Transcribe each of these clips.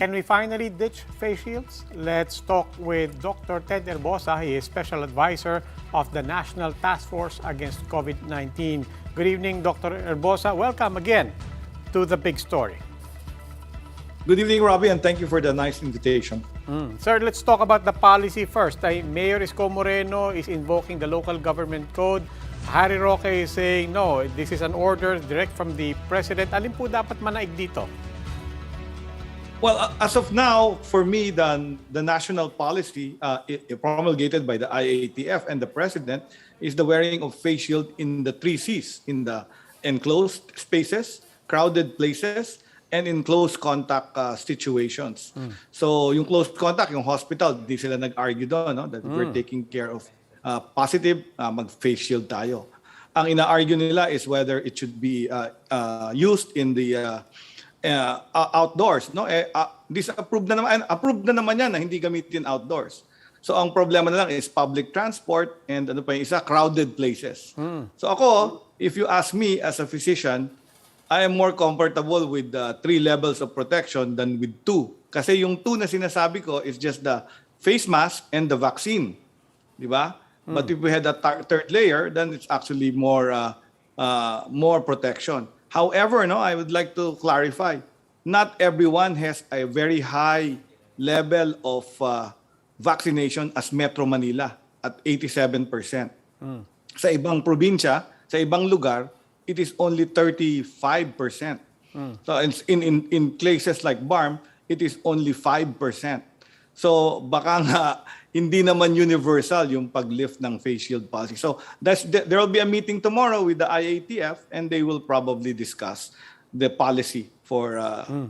Can we finally ditch face shields? Let's talk with Dr. Ted Herbosa. He is Special Advisor of the National Task Force Against COVID-19. Good evening, Dr. Herbosa. Welcome again to The Big Story. Good evening, Robbie, and thank you for the nice invitation. Sir, let's talk about the policy first. Mayor Isko Moreno is invoking the local government code. Harry Roque is saying, no, this is an order direct from the President. Alin po dapat manaig dito? Well, as of now, for me, the national policy promulgated by the IATF and the President is the wearing of face shield in the 3 Cs, in the enclosed spaces, crowded places, and in close contact situations. So yung close contact, yung hospital, di sila nag-argue doon, no? That we're taking care of positive, mag-face shield tayo. Ang ina-argue nila is whether it should be used in the outdoors. No? Approved na naman yan na hindi gamitin outdoors. So ang problema na lang is public transport and ano pa yung isa, crowded places. So ako, if you ask me as a physician, I am more comfortable with 3 levels of protection than with 2. Kasi yung 2 na sinasabi ko is just the face mask and the vaccine. Di ba? But if we had a third layer, then it's actually more protection. However, no, I would like to clarify, not everyone has a very high level of vaccination as Metro Manila at 87%. Sa ibang probinsya, sa ibang lugar, it is only 35%. So in places like BARM, it is only 5%. So baka nga hindi naman universal yung pag-lift ng face shield policy. So there will be a meeting tomorrow with the IATF and they will probably discuss the policy for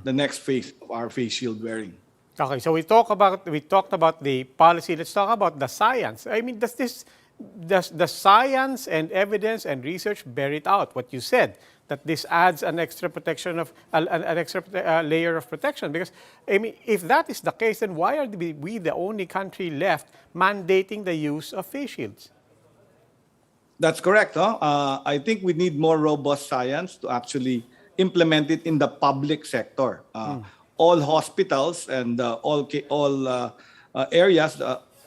the next phase of our face shield wearing. Okay, so we talked about the policy. Let's talk about the science. I mean, does the science and evidence and research bear it out? What you said, that this adds an extra protection of an extra layer of protection. Because I mean, if that is the case, then why are we the only country left mandating the use of face shields? That's correct. Huh? I think we need more robust science to actually implement it in the public sector. All hospitals and all areas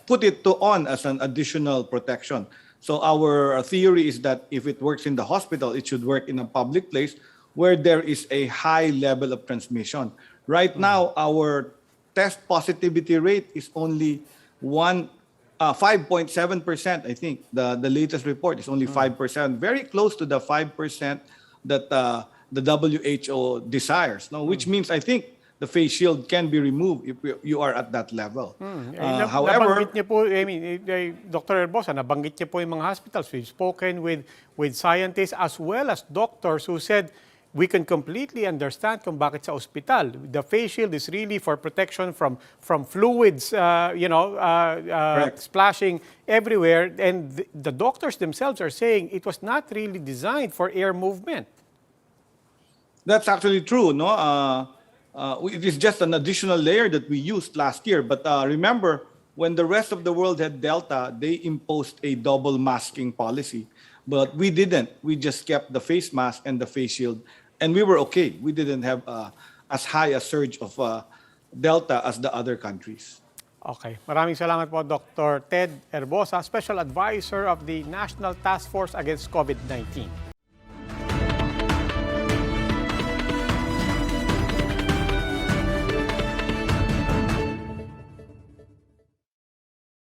put it on as an additional protection. So our theory is that if it works in the hospital, it should work in a public place where there is a high level of transmission. Right now, our test positivity rate is only 5.7%, I think. The latest report is only 5%, very close to the 5% that the WHO desires. No? Which means, I think, the face shield can be removed if you are at that level. However, nabanggit niyo po, I mean, Dr. Herbosa, nabanggit niyo po yung mga hospitals. We've spoken with scientists as well as doctors who said we can completely understand kung bakit sa ospital. The face shield is really for protection from fluids, splashing everywhere. And the doctors themselves are saying it was not really designed for air movement. That's actually true, no? It is just an additional layer that we used last year. But remember, when the rest of the world had Delta, they imposed a double masking policy. But we didn't. We just kept the face mask and the face shield. And we were okay. We didn't have as high a surge of Delta as the other countries. Okay. Maraming salamat po, Dr. Ted Herbosa, Special Advisor of the National Task Force Against COVID-19.